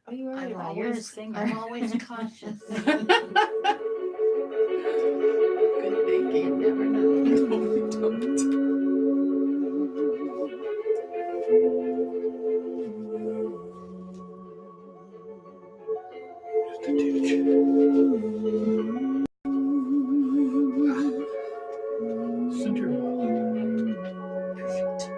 Oh, you are. You're a singer. I'm always cautious. Good thinking. You never know. No, you don't. Just a tinge. Center well. Perfect.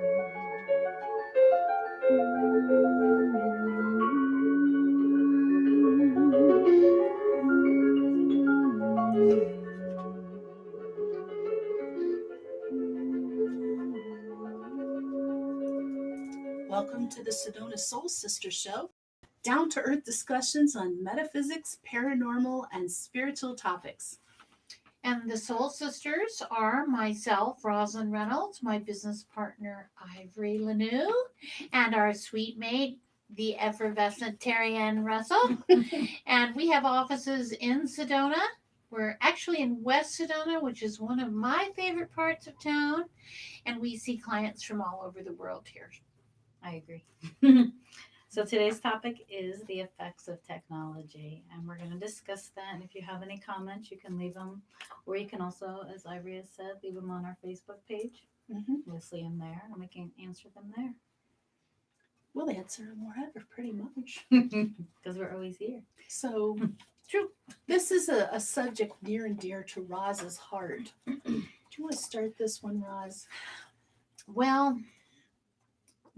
Welcome to the Sedona Soul Sister Show. Down to earth discussions on metaphysics, paranormal, and spiritual topics. And the Soul Sisters are myself, Rosalind Reynolds, my business partner, Ivory Lanou, and our sweet mate, the effervescent Terry Ann Russell. And we have offices in Sedona. We're actually in West Sedona, which is one of my favorite parts of town. And we see clients from all over the world here. I agree. So today's topic is the effects of technology, and we're going to discuss that. And if you have any comments, you can leave them, or you can also, as Ivory has said, leave them on our Facebook page. We'll see them there, and we can answer them there. We'll answer them wherever, pretty much. Because we're always here. So, true. This is a subject near and dear to Roz's heart. Do you want to start this one, Roz? Well,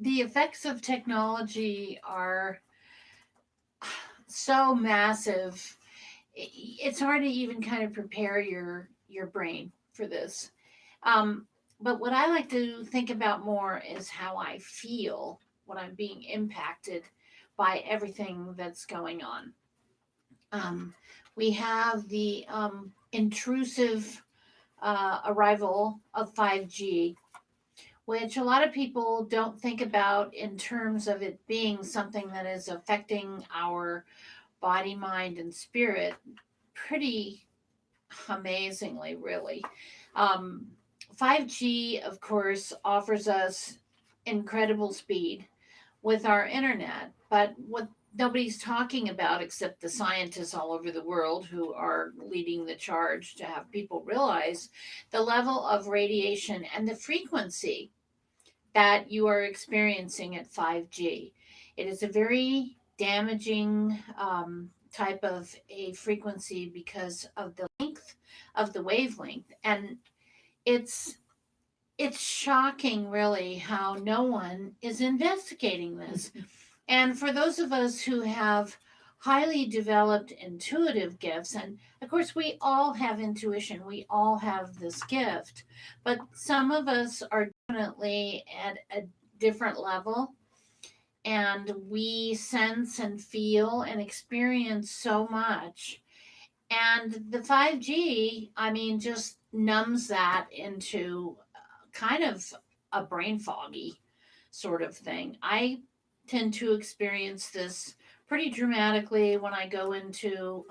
the effects of technology are so massive. It's hard to even kind of prepare your brain for this. But what I like to think about more is how I feel when I'm being impacted by everything that's going on. We have the intrusive arrival of 5G, which a lot of people don't think about in terms of it being something that is affecting our body, mind, and spirit pretty amazingly, really. 5G, of course, offers us incredible speed with our internet, but what nobody's talking about except the scientists all over the world who are leading the charge to have people realize the level of radiation and the frequency that you are experiencing at 5G. It is a very damaging type of a frequency because of the length of the wavelength, and it's shocking, really, how no one is investigating this. And for those of us who have highly developed intuitive gifts, and of course, we all have intuition, we all have this gift, but some of us are definitely at a different level, and we sense and feel and experience so much. And the 5G, I mean, just numbs that into kind of a brain foggy sort of thing. I tend to experience this pretty dramatically when I go into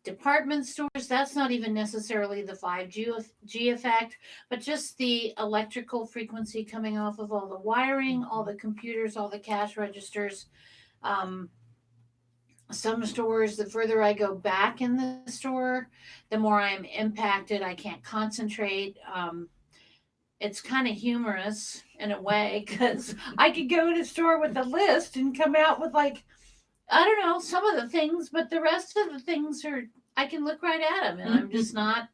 department stores. That's not even necessarily the 5G effect, but just the electrical frequency coming off of all the wiring, all the computers, all the cash registers. Um, some stores, the further I go back in the store, the more I'm impacted. I can't concentrate. It's kind of humorous in a way because I could go in a store with a list and come out with, like, I don't know, some of the things, but the rest of the things are, I can look right at them and I'm just not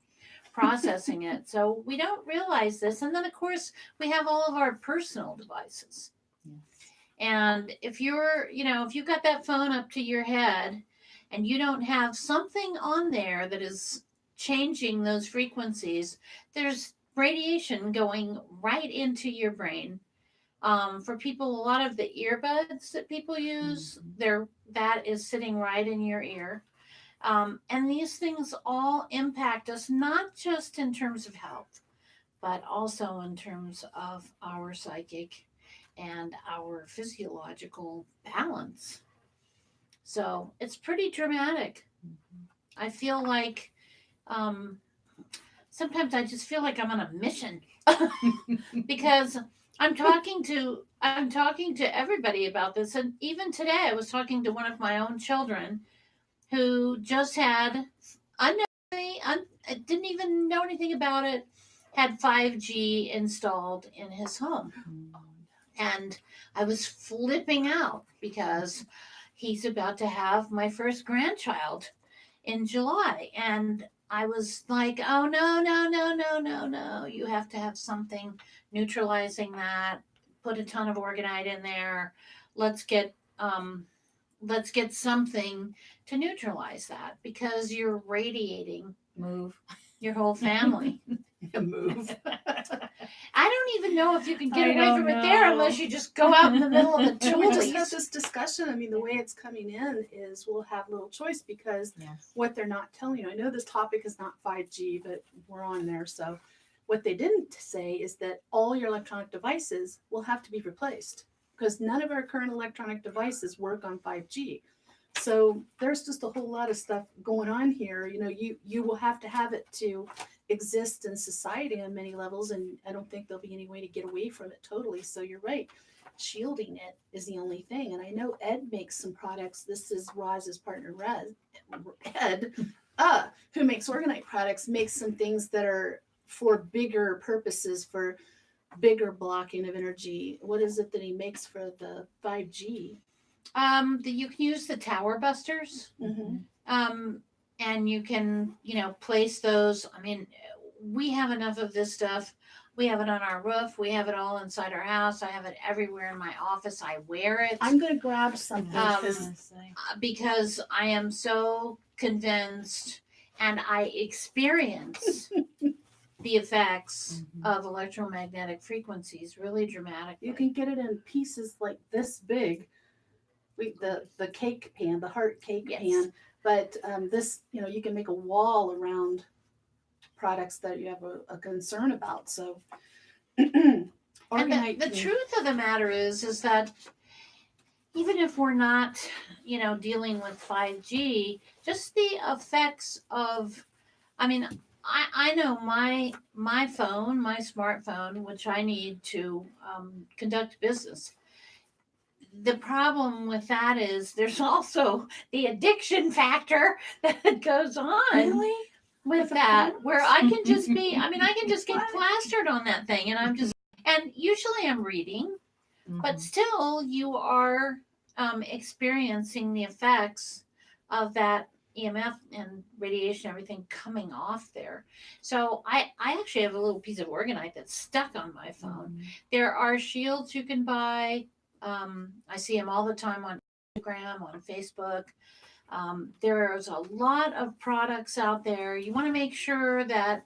processing it. So we don't realize this. And then, of course, we have all of our personal devices. And if if you've got that phone up to your head and you don't have something on there that is changing those frequencies, there's radiation going right into your brain. For people, a lot of the earbuds that people use, that is sitting right in your ear. And these things all impact us, not just in terms of health, but also in terms of our psychic and our physiological balance. So it's pretty dramatic. I feel like sometimes I just feel like I'm on a mission because I'm talking to I'm talking to everybody about this. And even today, I was talking to one of my own children who just had, unknowingly, didn't even know anything about it, had 5G installed in his home. And I was flipping out because he's about to have my first grandchild in July. And I was like, oh, no, no, no, no, no, no. You have to have something neutralizing that. Put a ton of orgonite in there. Let's get let's get something to neutralize that because you're radiating Move. your whole family. Move. I don't even know if you can get I away don't from it there know. unless you just go out in the middle of the We just had toolies. this discussion. I mean, the way it's coming in is we'll have little choice because Yes. what they're not telling you. I know this topic is not 5G, but we're on there. So what they didn't say is that all your electronic devices will have to be replaced because none of our current electronic devices work on 5G. So there's just a whole lot of stuff going on here. You know, you will have to have it to exist in society on many levels, and I don't think there'll be any way to get away from it totally. So you're right. Shielding it is the only thing. And I know Ed makes some products. This is Roz's partner, Ed, who makes Organite products, makes some things that are for bigger purposes, for bigger blocking of energy. What is it that he makes for the 5G? You can use the tower busters. Mm-hmm. And you can, place those. I mean, we have enough of this stuff. We have it on our roof. We have it all inside our house. I have it everywhere in my office. I wear it. I'm going to grab something Because I am so convinced and I experience the effects of electromagnetic frequencies really dramatically. you can get it in pieces like this big. The cake pan, the heart cake pan, but this, you can make a wall around products that you have a concern about. So, and the truth of the matter is that even if we're not, dealing with 5G, just the effects of, I mean, I know my phone, my smartphone, which I need to conduct business. The problem with that is there's also the addiction factor that goes on really with that, where I can just get plastered on that thing, and and usually I'm reading, but still you are experiencing the effects of that EMF and radiation, everything coming off there. So I actually have a little piece of organite that's stuck on my phone. There are shields you can buy. I see them all the time on Instagram, on Facebook. There's a lot of products out there. You want to make sure that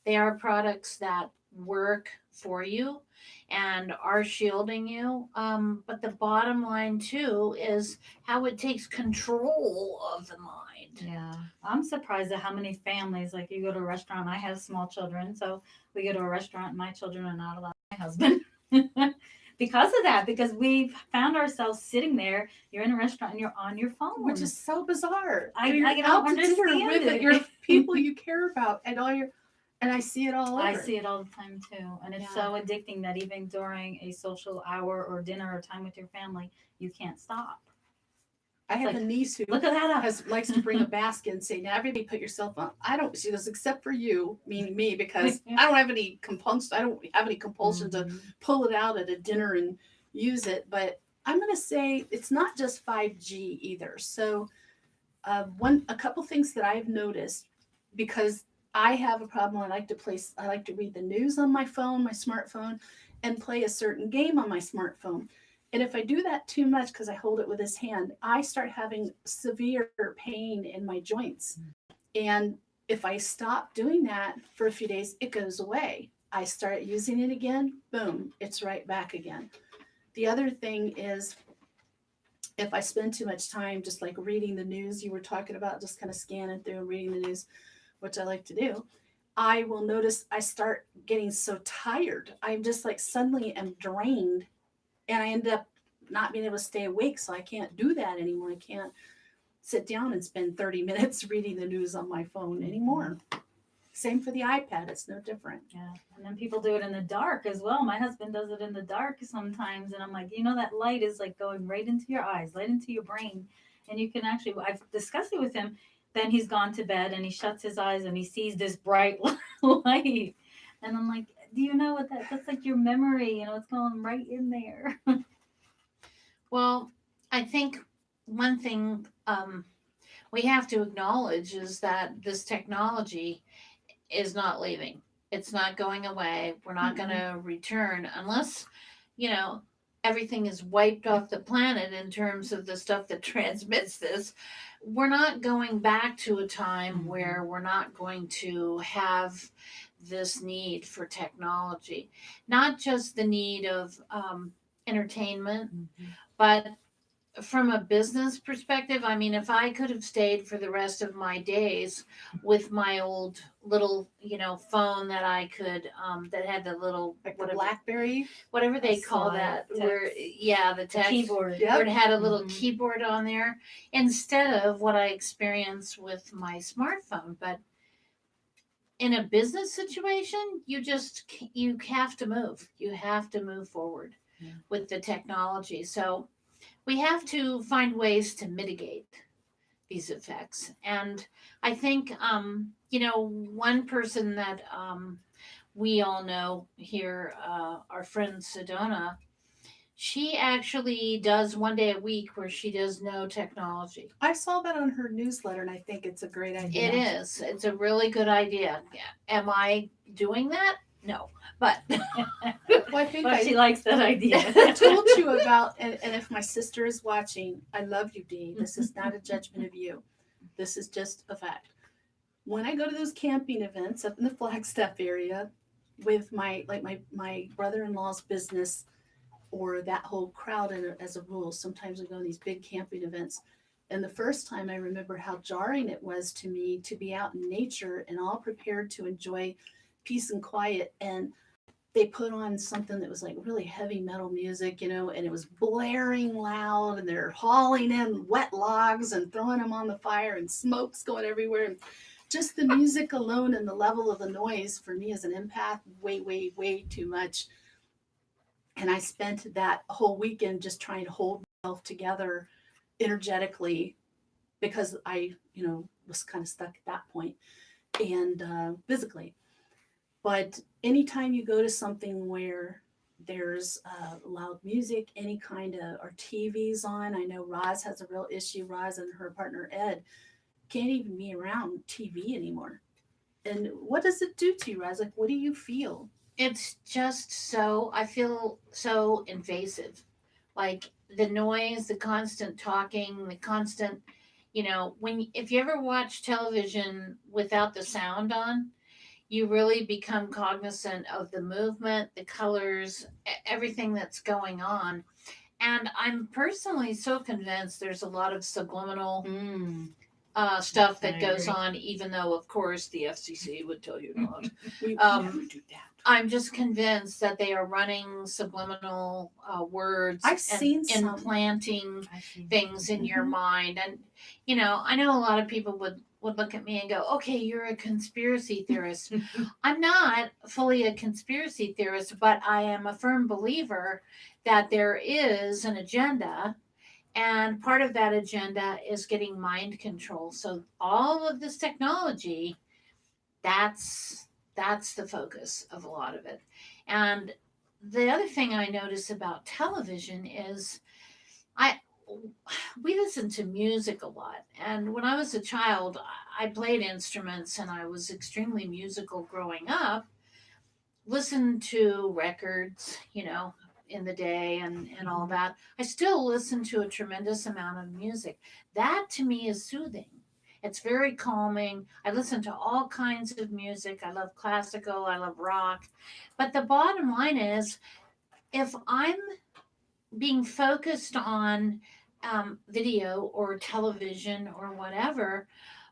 they are products that work for you and are shielding you. But the bottom line too is how it takes control of the mind. Yeah, I'm surprised at how many families, like you go to a restaurant. I have small children, so we go to a restaurant and my children are not allowed my husband. Because of that, because we've found ourselves sitting there. You're in a restaurant and you're on your phone, which is so bizarre. I You're don't out to understand dinner with it. your people you care about, and I see it all over. I see it all the time too, and it's so addicting that even during a social hour or dinner or time with your family, you can't stop. I have a niece who look at that likes to bring a basket and say, "Now everybody put yourself on." I don't. She goes, "Except for you, meaning me, because I don't have any compulsion. I don't have any compulsion to pull it out at a dinner and use it." But I'm going to say it's not just 5G either. So, a couple things that I've noticed, because I have a problem. I like to read the news on my phone, my smartphone, and play a certain game on my smartphone. And if I do that too much, because I hold it with this hand, I start having severe pain in my joints. And if I stop doing that for a few days, it goes away. I start using it again, boom, it's right back again. The other thing is, if I spend too much time just like reading the news you were talking about, just kind of scanning through and reading the news, which I like to do, I will notice I start getting so tired. I'm just like suddenly am drained. And I ended up not being able to stay awake, so I can't do that anymore. I can't sit down and spend 30 minutes reading the news on my phone anymore. Same for the iPad. It's no different. Yeah. And then people do it in the dark as well. My husband does it in the dark sometimes. And I'm like, that light is like going right into your eyes, right into your brain. And you can actually, I've discussed it with him. Then he's gone to bed and he shuts his eyes and he sees this bright light. And I'm like, do you know what that's like your memory? It's going right in there. Well, I think one thing we have to acknowledge is that this technology is not leaving. It's not going away. We're not going to return unless, you know, everything is wiped off the planet in terms of the stuff that transmits this. We're not going back to a time where we're not going to have this need for technology. Not just the need of entertainment, but from a business perspective, I mean, if I could have stayed for the rest of my days with my old little, phone that I could, that had the little, Like the BlackBerry. whatever they A call slide that, text. where, the text, Keyboard. Yep. where it had a little Mhm. keyboard on there, instead of what I experienced with my smartphone. But in a business situation, you have to move. You have to move forward with the technology. So we have to find ways to mitigate these effects. And I think, one person that we all know here, our friend Sedona, she actually does one day a week where she does no technology. I saw that on her newsletter, and I think it's a great idea. It is. It's a really good idea. Am I doing that? No. But Well, I think But she I likes that idea. told you about, and if my sister is watching, I love you, Dee. This is not a judgment of you. This is just a fact. When I go to those camping events up in the Flagstaff area with my brother-in-law's business or that whole crowd as a rule, sometimes we go to these big camping events. And the first time I remember how jarring it was to me to be out in nature and all prepared to enjoy peace and quiet. And they put on something that was like really heavy metal music, and it was blaring loud, and they're hauling in wet logs and throwing them on the fire, and smoke's going everywhere. And just the music alone and the level of the noise for me as an empath, way, way, way too much. And I spent that whole weekend just trying to hold myself together energetically because I, was kind of stuck at that point and physically. But anytime you go to something where there's loud music, any kind of, or TV's on, I know Roz has a real issue. Roz and her partner Ed can't even be around TV anymore. And what does it do to you, Roz? Like, what do you feel? it's just I feel so invasive. Like the noise, the constant talking, the constant, if you ever watch television without the sound on, you really become cognizant of the movement, the colors, everything that's going on. And I'm personally so convinced there's a lot of subliminal stuff that I goes agree. on, even though, of course, the FCC would tell you not. We Um, never do that. I'm just convinced that they are running subliminal words I've and seen some. implanting I see. things in your mind. And, I know a lot of people would look at me and go, okay, you're a conspiracy theorist. I'm not fully a conspiracy theorist, but I am a firm believer that there is an agenda. And part of that agenda is getting mind control. So all of this technology, that's the focus of a lot of it. And the other thing I notice about television is I we listen to music a lot. And when I was a child, I played instruments and I was extremely musical growing up. Listened to records, in the day and all that. I still listen to a tremendous amount of music. That to me is soothing. It's very calming. I listen to all kinds of music. I love classical, I love rock. But the bottom line is if I'm being focused on video or television or whatever,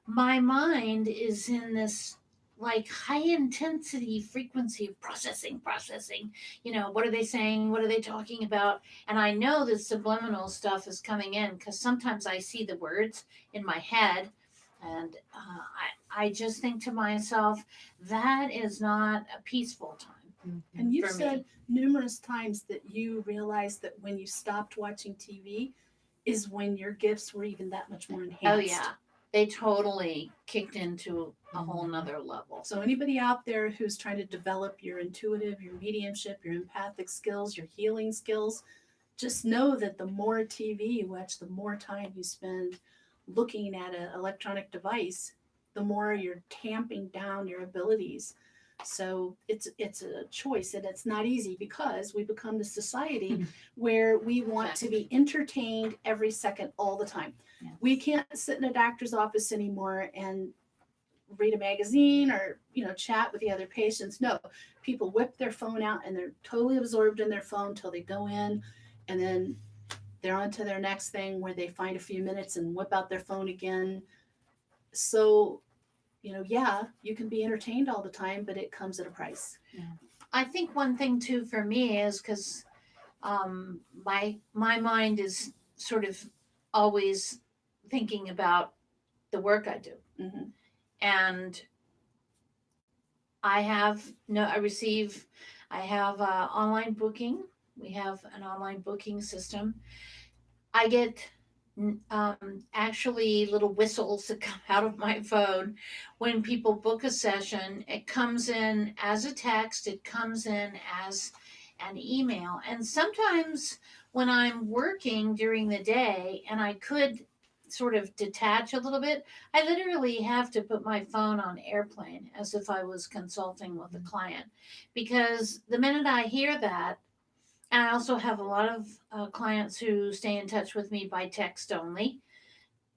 my mind is in this like high intensity frequency of processing. What are they saying, what are they talking about? And I know the subliminal stuff is coming in because sometimes I see the words in my head And I just think to myself, that is not a peaceful time And you've for said me. numerous times that you realized that when you stopped watching TV is when your gifts were even that much more enhanced. Oh, yeah. They totally kicked into a whole Mhm. nother level. So anybody out there who's trying to develop your intuitive, your mediumship, your empathic skills, your healing skills, just know that the more TV you watch, the more time you spend looking at an electronic device, the more you're tamping down your abilities. So it's a choice, and it's not easy because we become the society where we want to be entertained every second all the time. Yes. We can't sit in a doctor's office anymore and read a magazine or chat with the other patients. No, people whip their phone out and they're totally absorbed in their phone till they go in, and then they're on to their next thing where they find a few minutes and whip out their phone again. So yeah, you can be entertained all the time, but it comes at a price. I think one thing too for me is because my mind is sort of always thinking about the work I do, Mm-hmm. and I receive, I have online booking. We have an online booking system. I get actually little whistles that come out of my phone when people book a session. It comes in as a text, it comes in as an email. And sometimes when I'm working during the day and I could sort of detach a little bit, I literally have to put my phone on airplane as if I was consulting with a client. Because the minute I hear that, and I also have a lot of clients who stay in touch with me by text only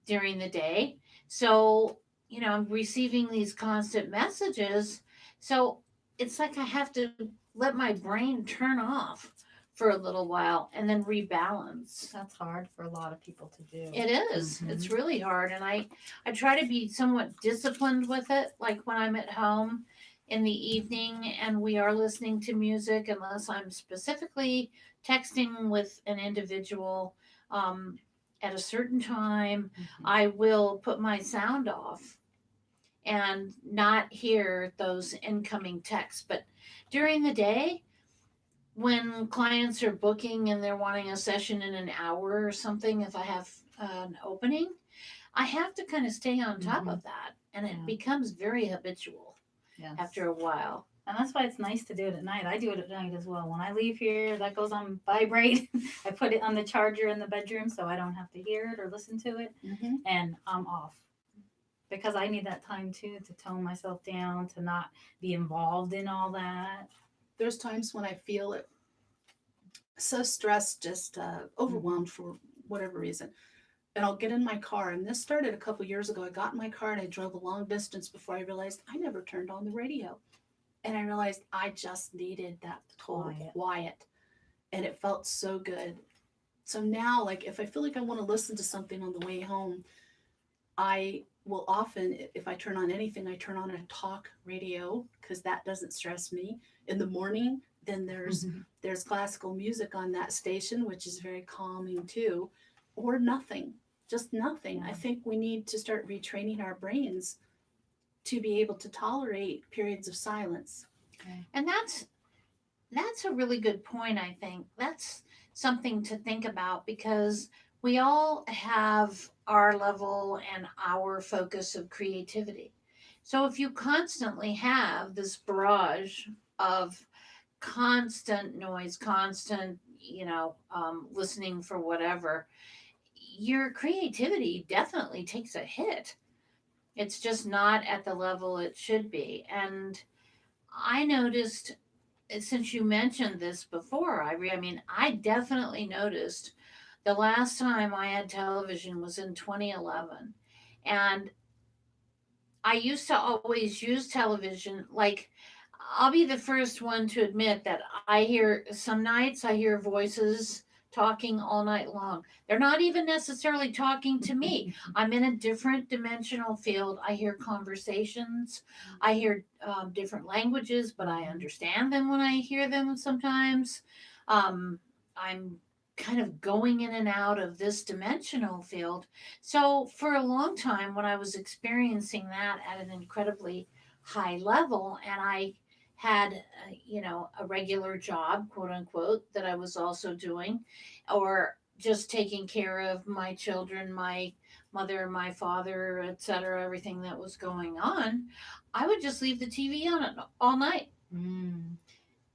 during the day. So, I'm receiving these constant messages. So it's like I have to let my brain turn off for a little while and then rebalance. That's hard for a lot of people to do. It is. Mhm. It's really hard. And I try to be somewhat disciplined with it. Like when I'm at home in the evening and we are listening to music, unless I'm specifically texting with an individual at a certain time, I will put my sound off and not hear those incoming texts. But during the day, when clients are booking and they're wanting a session in an hour or something, if I have an opening, I have to kind of stay on top of that. And it Yeah. becomes very habitual Yes. after a while. And that's why it's nice to do it at night. I do it at night as well. When I leave here, that goes on vibrate. I put it on the charger in the bedroom so I don't have to hear it or listen to it. Mm-hmm. And I'm off. Because I need that time too to tone myself down, to not be involved in all that. There's times when I feel it so stressed, just overwhelmed for whatever reason. And I'll get in my car. And this started a couple years ago. I got in my car and I drove a long distance before I realized I never turned on the radio. And I realized I just needed that total quiet. And it felt so good. So now, like, if I feel like I want to listen to something on the way home, I will often, if I turn on anything, I turn on a talk radio because that doesn't stress me. In the morning, then there's classical music on that station, which is very calming too, or nothing, just nothing. I think we need to start retraining our brains to be able to tolerate periods of silence. And that's a really good point. I think that's something to think about because we all have our level and our focus of creativity. So if you constantly have this barrage of constant noise, constant, listening for whatever, your creativity definitely takes a hit. It's just not at the level it should be. And I noticed, since you mentioned this before, I mean, I definitely noticed the last time I had television was in 2011. And I used to always use television. Like, I'll be the first one to admit that some nights I hear voices talking all night long. They're not even necessarily talking to me. I'm in a different dimensional field. I hear conversations. I hear different languages, but I understand them when I hear them sometimes. I'm kind of going in and out of this dimensional field. So for a long time, when I was experiencing that at an incredibly high level, and I had, a regular job, quote unquote, that I was also doing, or just taking care of my children, my mother, my father, etc., everything that was going on, I would just leave the TV on all night. Mm.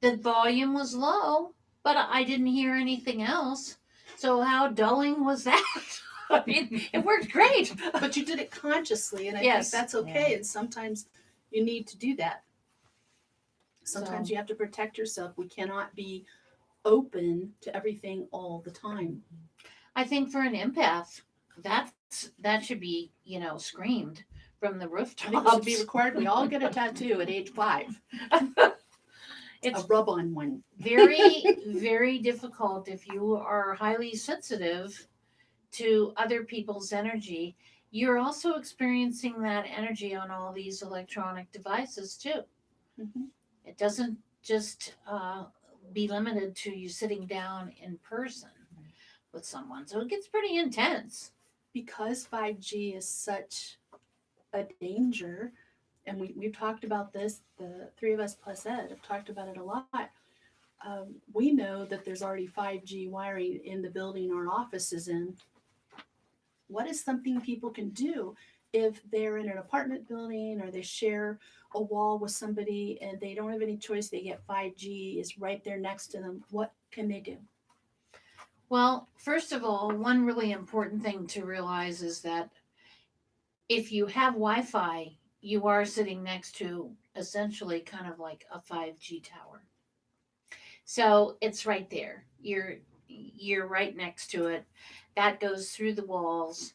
The volume was low, but I didn't hear anything else. So how dulling was that? I mean, it worked great. But you did it consciously, and I Yes. think that's okay. And sometimes you need to do that. Sometimes So- you have to protect yourself. We cannot be open to everything all the time. I think for an empath, that should be, screamed from the I rooftops. think it should be required. We all get a tattoo at age 5, It's a rub-on one. very, very difficult if you are highly sensitive to other people's energy. You're also experiencing that energy on all these electronic devices too. Mhm. It doesn't just be limited to you sitting down in person with someone. So it gets pretty intense. Because 5G is such a danger, and we've talked about this, the three of us plus Ed have talked about it a lot. We know that there's already 5G wiring in the building our office is in. What is something people can do if they're in an apartment building or they share a wall with somebody and they don't have any choice? They get 5G is right there next to them. What can they do? Well, first of all, one really important thing to realize is that if you have Wi-Fi, you are sitting next to essentially kind of like a 5G tower. So it's right there. You're right next to it. That goes through the walls.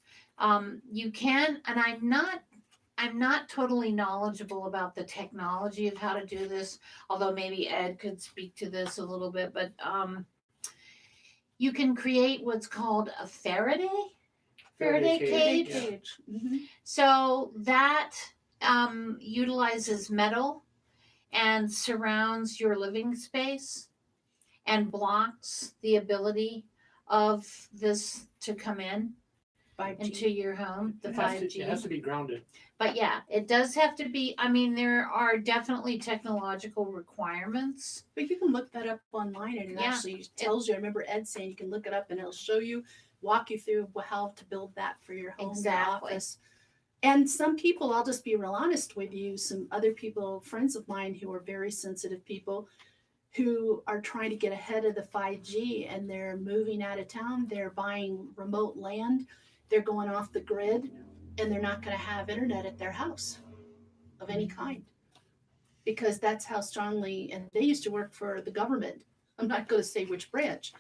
You can, and I'm not totally knowledgeable about the technology of how to do this, although maybe Ed could speak to this a little bit. But you can create what's called a Faraday cage. Mhm. So that utilizes metal and surrounds your living space and blocks the ability of this to come in 5G. into your home, the 5G. It has to be grounded. But yeah, it does have to be. I mean, there are definitely technological requirements. But you can look that up online and it Yeah. actually tells you. I remember Ed saying you can look it up and it'll show you, walk you through how to build that for your home, Exactly. your office. And some people, I'll just be real honest with you, some other people, friends of mine who are very sensitive people who are trying to get ahead of the 5G and they're moving out of town, they're buying remote land, they're going off the grid, and they're not going to have internet at their house of any kind because that's how strongly, and they used to work for the government. I'm not going to say which branch,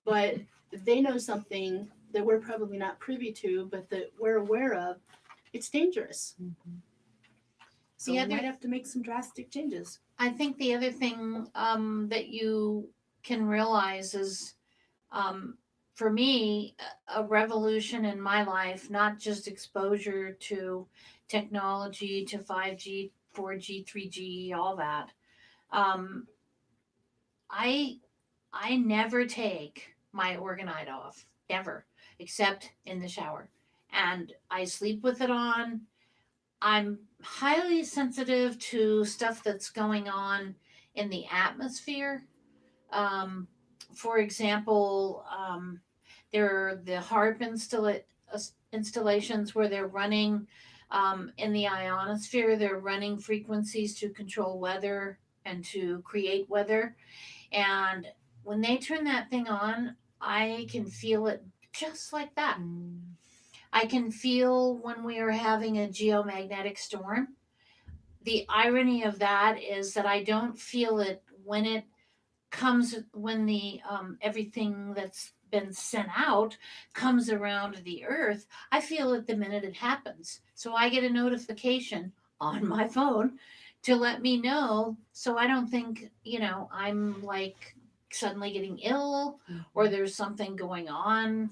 but they know something that we're probably not privy to, but that we're aware of. It's dangerous. Mhm. So The we other- might have to make some drastic changes. I think the other thing that you can realize is, for me, a revolution in my life, not just exposure to technology, to 5G, 4G, 3G, all that. Um, I I never take my orgonite off, never, except in the shower, and I sleep with it on. I'm highly sensitive to stuff that's going on in the atmosphere. Um, for example, there are the HARP installations where they're running in the ionosphere, they're running frequencies to control weather and to create weather. And when they turn that thing on, I can feel it just like that. Mm. I can feel when we are having a geomagnetic storm. The irony of that is that I don't feel it when it comes, when the everything that's been sent out comes around the earth. I feel it the minute it happens. So I get a notification on my phone to let me know, so I don't think, I'm like suddenly getting ill or there's something going on.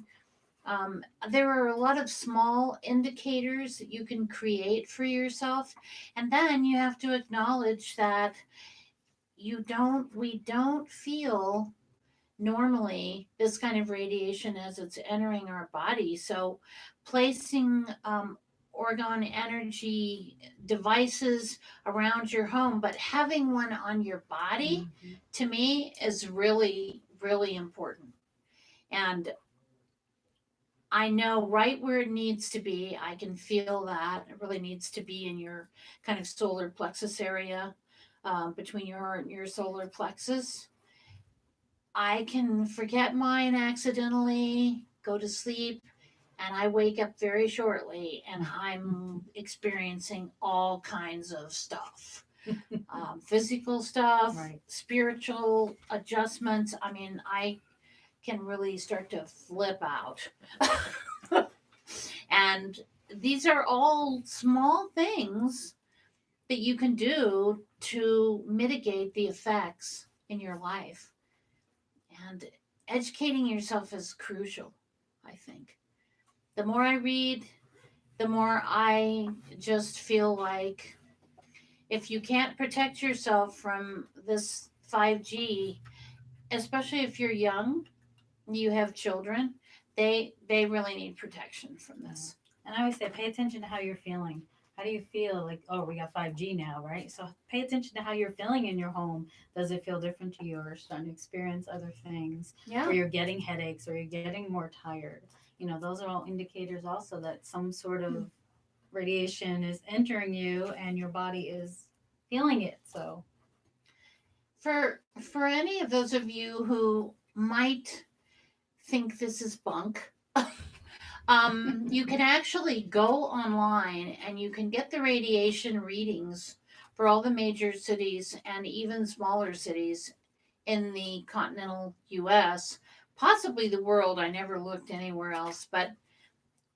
There are a lot of small indicators that you can create for yourself, and then you have to acknowledge that we don't feel normally this kind of radiation as it's entering our body. So placing orgone energy devices around your home, but having one on your body, to me, is really, really important. And I know right where it needs to be. I can feel that it really needs to be in your kind of solar plexus area, between your heart and your solar plexus. I can forget mine accidentally, go to sleep, and I wake up very shortly and I'm experiencing all kinds of stuff, physical stuff, Right. spiritual adjustments. I mean, I can really start to flip out. And these are all small things that you can do to mitigate the effects in your life. And educating yourself is crucial, I think. The more I read, the more I just feel like if you can't protect yourself from this 5G, especially if you're young, you have children, they really need protection from this. And I always say, pay attention to how you're feeling. How do you feel? Like, oh, we got 5G now, right? So pay attention to how you're feeling in your home. Does it feel different to you, or starting to experience other things, Yeah. or you're getting headaches, or you're getting more tired? You know, those are all indicators also that some sort of radiation is entering you, and your body is feeling it. So For any of those of you who might think this is bunk, you can actually go online and you can get the radiation readings for all the major cities and even smaller cities in the continental US, possibly the world. I never looked anywhere else. But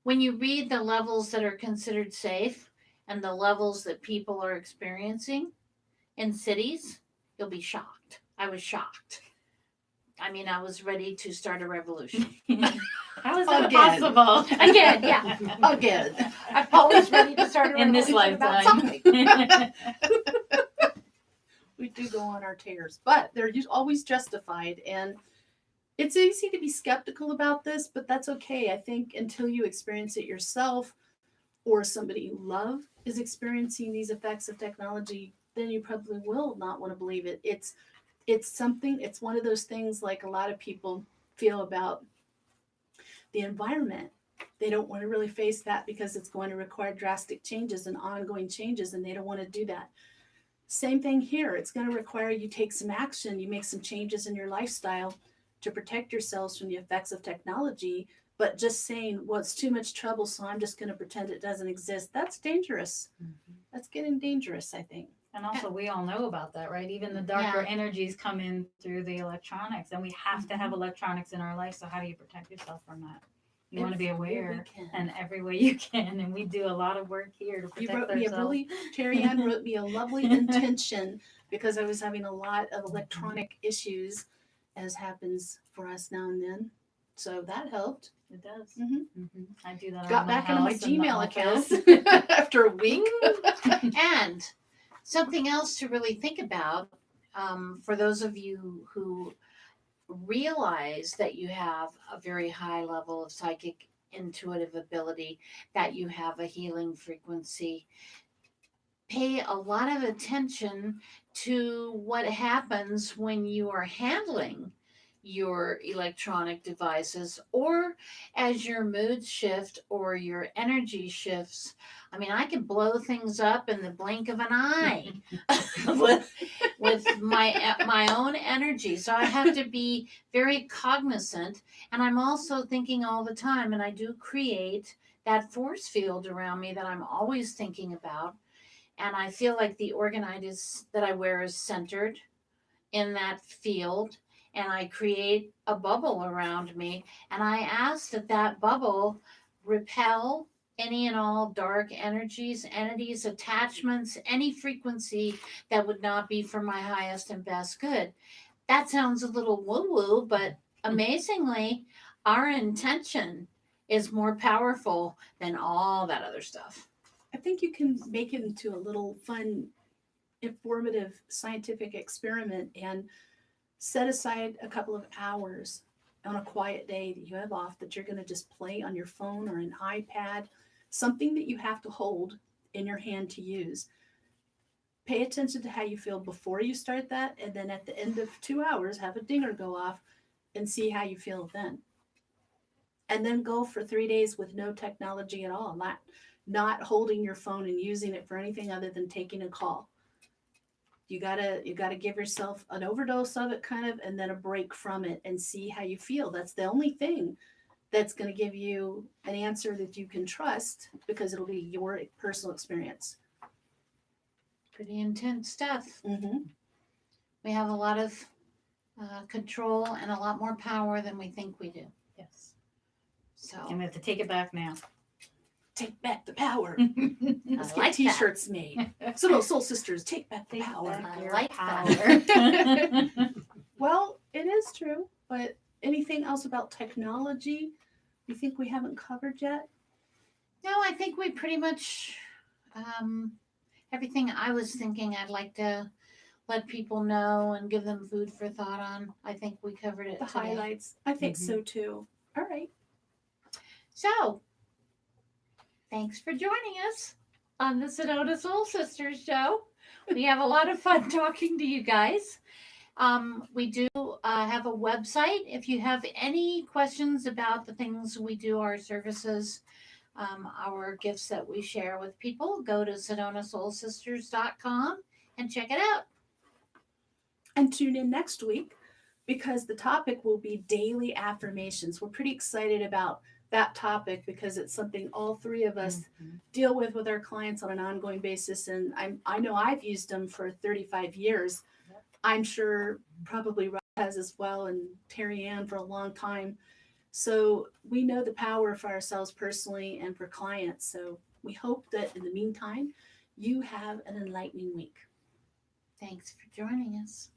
when you read the levels that are considered safe and the levels that people are experiencing in cities, you'll be shocked. I was shocked. I mean, I was ready to start a revolution. how is that Again. possible? Again, yeah. Again. I'm always ready to start a In this revolution about lifetime. something. We do go on our tears, but they're always justified. And it's easy to be skeptical about this, but that's okay. I think until you experience it yourself, or somebody you love is experiencing these effects of technology, then you probably will not want to believe it. It's one of those things, like a lot of people feel about the environment. They don't want to really face that because it's going to require drastic changes and ongoing changes, and they don't want to do that. Same thing here. It's going to require you take some action, you make some changes in your lifestyle to protect yourselves from the effects of technology. But just saying, well, it's too much trouble, so I'm just going to pretend it doesn't exist, that's dangerous. That's getting dangerous, I think. And also, we all know about that, right? Even the darker energies come in through the electronics, and we have to have electronics in our life. So, how do you protect yourself from that? You want to be aware, and every way you can. And we do a lot of work here to protect ourselves. Terry Ann wrote me a lovely intention because I was having a lot of electronic issues, as happens for us now and then. So that helped. It does. I do that. Got back into my Gmail account after a week. And something else to really think about, for those of you who realize that you have a very high level of psychic intuitive ability, that you have a healing frequency, pay a lot of attention to what happens when you are handling your electronic devices, or as your moods shift or your energy shifts. I mean, I can blow things up in the blink of an eye with my own energy. So I have to be very cognizant, and I'm also thinking all the time, and I do create that force field around me that I'm always thinking about. And I feel like the orgonitis that I wear is centered in that field, and I create a bubble around me, and I ask that that bubble repel any and all dark energies, entities, attachments, any frequency that would not be for my highest and best good. That sounds a little woo-woo, but amazingly, our intention is more powerful than all that other stuff. I think you can make it into a little fun, informative, scientific experiment. And Set aside a couple of hours on a quiet day that you have off that you're going to just play on your phone or an iPad, something that you have to hold in your hand to use. Pay attention to how you feel before you start that, and then at the end of 2 hours, have a dinger go off and see how you feel then. And then go for 3 days with no technology at all, not holding your phone and using it for anything other than taking a call. You gotta give yourself an overdose of it kind of, and then a break from it and see how you feel. That's the only thing that's going to give you an answer that you can trust, because it'll be your personal experience. Pretty intense stuff. Mm-hmm. We have a lot of control and a lot more power than we think we do. Yes. So And we have to take it back now. Take back the power. I Let's like get T-shirts made. So no, Soul Sisters, take back the Take power. back I your like power. Well, it is true, but anything else about technology you think we haven't covered yet? No, I think we pretty much everything I was thinking I'd like to let people know and give them food for thought on. I think we covered it The today. highlights. I think so too. All right. So, thanks for joining us on the Sedona Soul Sisters show. We have a lot of fun talking to you guys. We do have a website. If you have any questions about the things we do, our services, our gifts that we share with people, go to SedonaSoulSisters.com and check it out. And tune in next week, because the topic will be daily affirmations. We're pretty excited about that topic because it's something all three of us deal with our clients on an ongoing basis. And I know I've used them for 35 years. Yep. I'm sure probably Rob has as well, and Terry Ann for a long time. So we know the power for ourselves personally and for clients. So we hope that in the meantime, you have an enlightening week. Thanks for joining us.